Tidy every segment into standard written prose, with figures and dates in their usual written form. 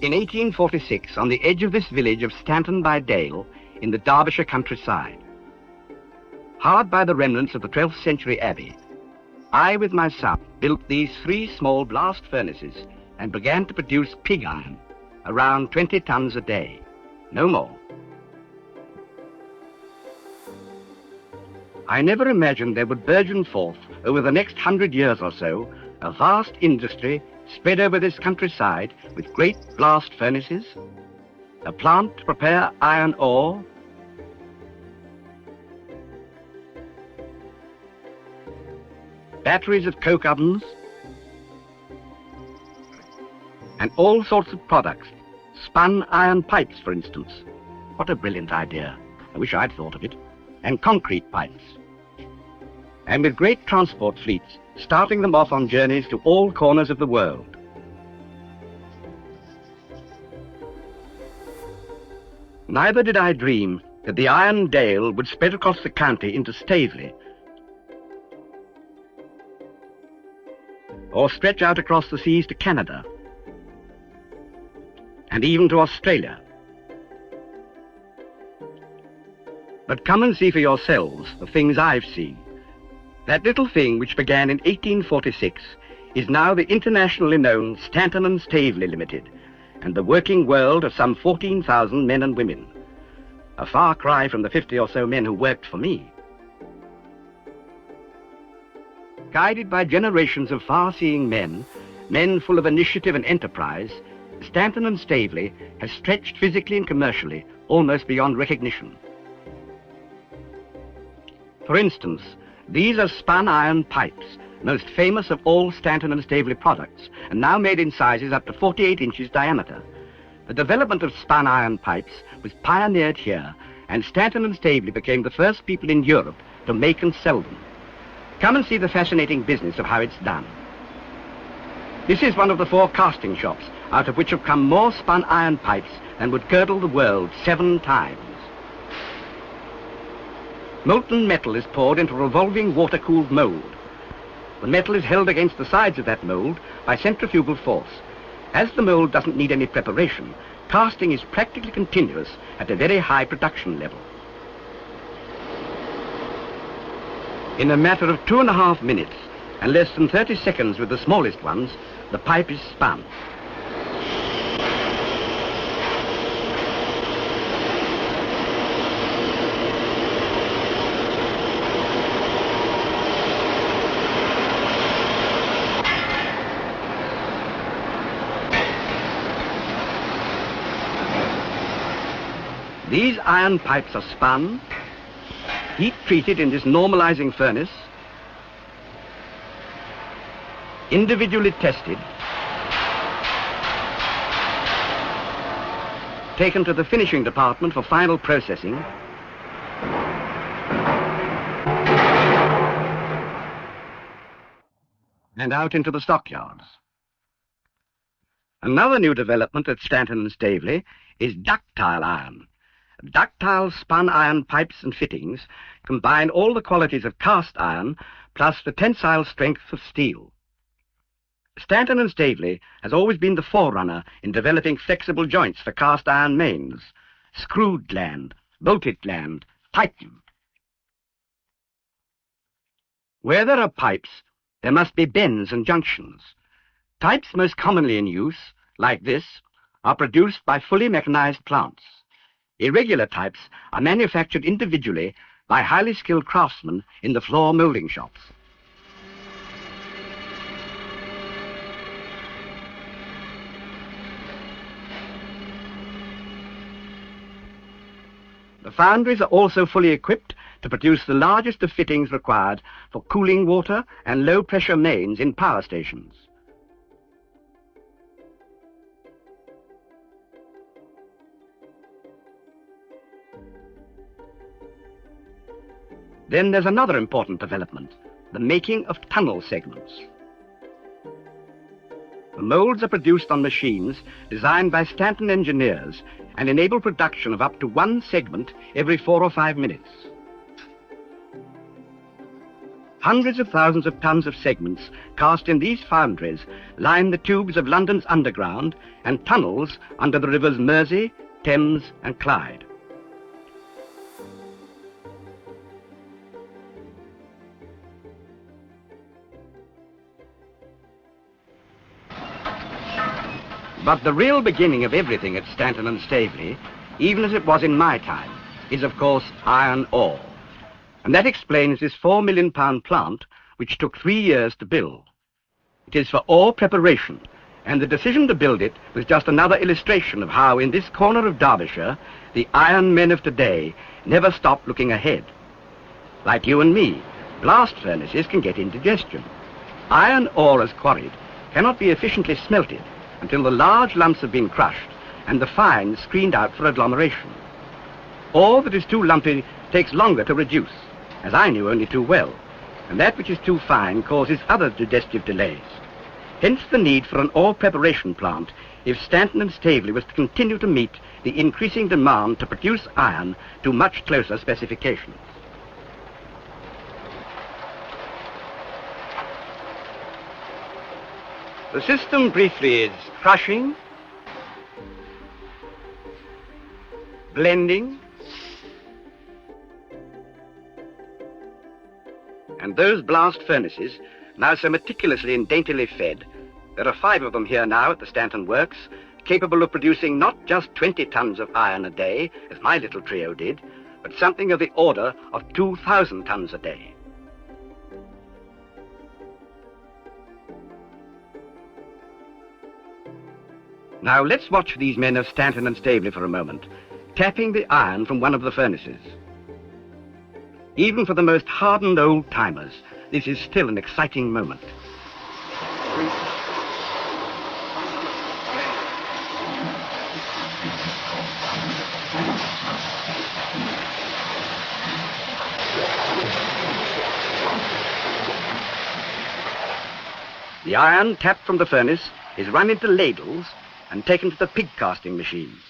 In 1846, on the edge of this village of Stanton by Dale, in the Derbyshire countryside, hard by the remnants of the 12th century abbey, I, with my son, built these 3 small blast furnaces and began to produce pig iron, around 20 tons a day, no more. I never imagined there would burgeon forth, over the next 100 years or so, a vast industry spread over this countryside with great blast furnaces, a plant to prepare iron ore, batteries of coke ovens, and all sorts of products. Spun iron pipes, for instance. What a brilliant idea. I wish I'd thought of it. And concrete pipes. And with great transport fleets, starting them off on journeys to all corners of the world. Neither did I dream that the Iron Dale would spread across the county into Staveley, or stretch out across the seas to Canada, and even to Australia. But come and see for yourselves the things I've seen. That little thing which began in 1846 is now the internationally known Stanton and Staveley Limited, and the working world of some 14,000 men and women. A far cry from the 50 or so men who worked for me. Guided by generations of far-seeing men, men full of initiative and enterprise, Stanton and Staveley has stretched physically and commercially almost beyond recognition. For instance, these are spun iron pipes, most famous of all Stanton and Staveley products, and now made in sizes up to 48 inches diameter. The development of spun iron pipes was pioneered here, and Stanton and Staveley became the first people in Europe to make and sell them. Come and see the fascinating business of how it's done. This is one of the 4 casting shops, out of which have come more spun iron pipes than would girdle the world 7 times. Molten metal is poured into a revolving water-cooled mould. The metal is held against the sides of that mould by centrifugal force. As the mould doesn't need any preparation, casting is practically continuous at a very high production level. In a matter of 2.5 minutes, and less than 30 seconds with the smallest ones, the pipe is spun. These iron pipes are spun, heat-treated in this normalizing furnace, individually tested, taken to the finishing department for final processing, and out into the stockyards. Another new development at Stanton and Staveley is ductile iron. Ductile spun iron pipes and fittings combine all the qualities of cast iron plus the tensile strength of steel. Stanton and Staveley has always been the forerunner in developing flexible joints for cast iron mains, screwed gland, bolted gland, Titan. Where there are pipes, there must be bends and junctions. Types most commonly in use, like this, are produced by fully mechanized plants. Irregular types are manufactured individually by highly skilled craftsmen in the floor molding shops. The foundries are also fully equipped to produce the largest of fittings required for cooling water and low-pressure mains in power stations. Then there's another important development, the making of tunnel segments. The molds are produced on machines designed by Stanton engineers and enable production of up to 1 segment every 4 or 5 minutes. Hundreds of thousands of tons of segments cast in these foundries line the tubes of London's underground and tunnels under the rivers Mersey, Thames and Clyde. But the real beginning of everything at Stanton and Staveley, even as it was in my time, is of course iron ore. And that explains this £4 million plant, which took 3 years to build. It is for ore preparation, and the decision to build it was just another illustration of how in this corner of Derbyshire, the iron men of today never stop looking ahead. Like you and me, blast furnaces can get indigestion. Iron ore as quarried cannot be efficiently smelted until the large lumps have been crushed and the fines screened out for agglomeration. Ore that is too lumpy takes longer to reduce, as I knew only too well, and that which is too fine causes other digestive delays. Hence the need for an ore preparation plant if Stanton and Staveley was to continue to meet the increasing demand to produce iron to much closer specifications. The system briefly is crushing, blending, and those blast furnaces, now so meticulously and daintily fed, there are 5 of them here now at the Stanton Works, capable of producing not just 20 tons of iron a day, as my little trio did, but something of the order of 2,000 tons a day. Now let's watch these men of Stanton and Staveley for a moment, tapping the iron from one of the furnaces. Even for the most hardened old-timers, this is still an exciting moment. The iron tapped from the furnace is run into ladles and taken to the pig casting machines.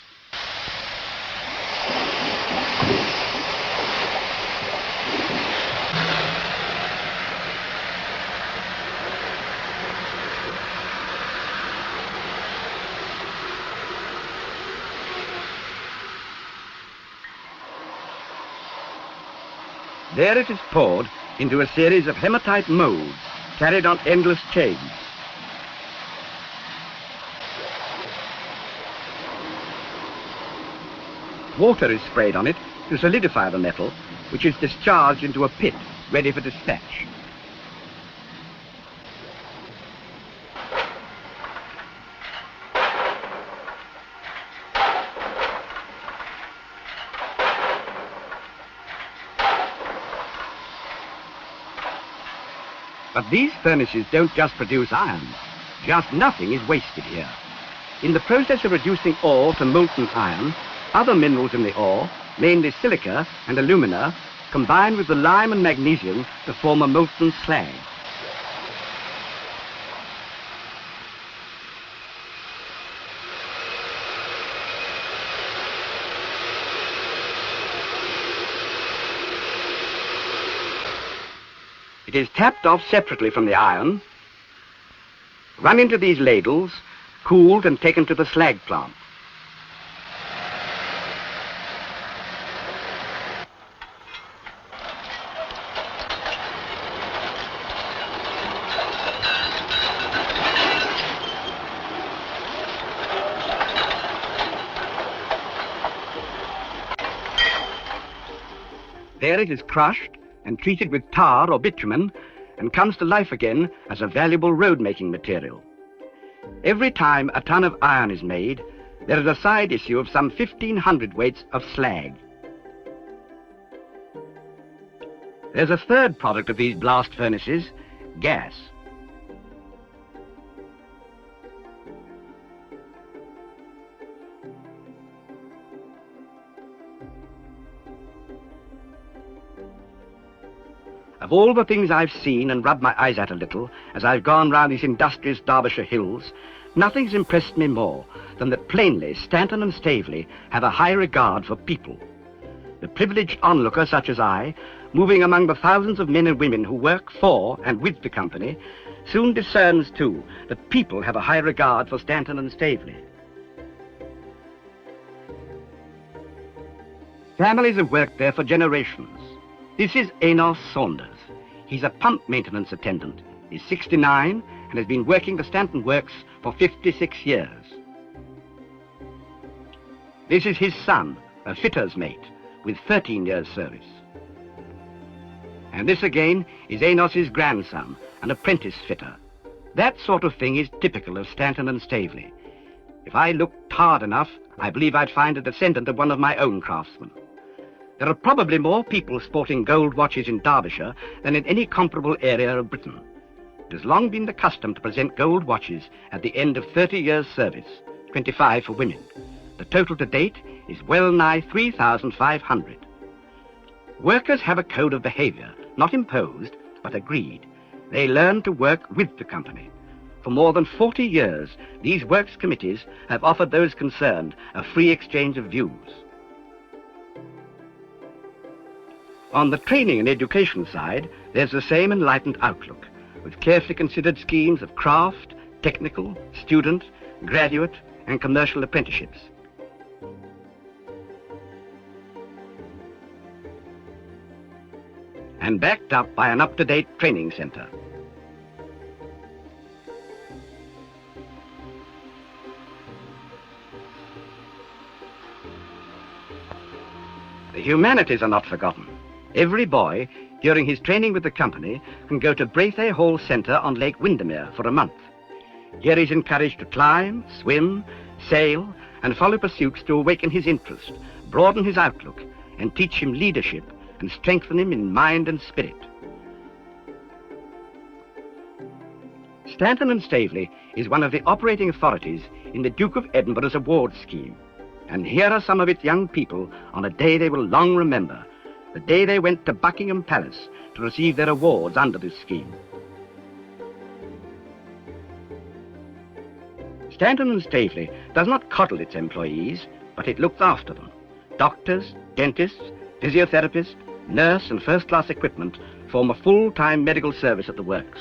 There it is poured into a series of hematite molds carried on endless chains. Water is sprayed on it to solidify the metal, which is discharged into a pit ready for dispatch. But these furnaces don't just produce iron. Just nothing is wasted here. In the process of reducing ore to molten iron, other minerals in the ore, mainly silica and alumina, combine with the lime and magnesium to form a molten slag. It is tapped off separately from the iron, run into these ladles, cooled and taken to the slag plant. There it is crushed and treated with tar or bitumen and comes to life again as a valuable road-making material. Every time a ton of iron is made, there is a side issue of some 1,500 weights of slag. There's a third product of these blast furnaces, gas. Of all the things I've seen and rubbed my eyes at a little as I've gone round these industrious Derbyshire hills, nothing's impressed me more than that plainly Stanton and Staveley have a high regard for people. The privileged onlooker such as I, moving among the thousands of men and women who work for and with the company, soon discerns too that people have a high regard for Stanton and Staveley. Families have worked there for generations. This is Enos Saunders. He's a pump maintenance attendant. He's 69 and has been working the Stanton works for 56 years. This is his son, a fitter's mate, with 13 years' service. And this again is Enos's grandson, an apprentice fitter. That sort of thing is typical of Stanton and Staveley. If I looked hard enough, I believe I'd find a descendant of one of my own craftsmen. There are probably more people sporting gold watches in Derbyshire than in any comparable area of Britain. It has long been the custom to present gold watches at the end of 30 years' service, 25 for women. The total to date is well nigh 3,500. Workers have a code of behavior, not imposed, but agreed. They learn to work with the company. For more than 40 years, these works committees have offered those concerned a free exchange of views. On the training and education side, there's the same enlightened outlook, with carefully considered schemes of craft, technical, student, graduate, and commercial apprenticeships. And backed up by an up-to-date training centre. The humanities are not forgotten. Every boy, during his training with the company, can go to Braithey Hall Centre on Lake Windermere for a month. Here he's encouraged to climb, swim, sail, and follow pursuits to awaken his interest, broaden his outlook, and teach him leadership and strengthen him in mind and spirit. Stanton and Staveley is one of the operating authorities in the Duke of Edinburgh's awards scheme. And here are some of its young people on a day they will long remember, the day they went to Buckingham Palace to receive their awards under this scheme. Stanton and Staveley does not coddle its employees, but it looks after them. Doctors, dentists, physiotherapists, nurse and first-class equipment form a full-time medical service at the works.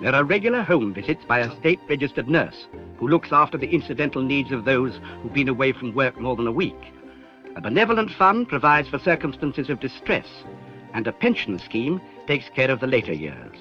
There are regular home visits by a state-registered nurse who looks after the incidental needs of those who've been away from work more than a week. A benevolent fund provides for circumstances of distress, and a pension scheme takes care of the later years.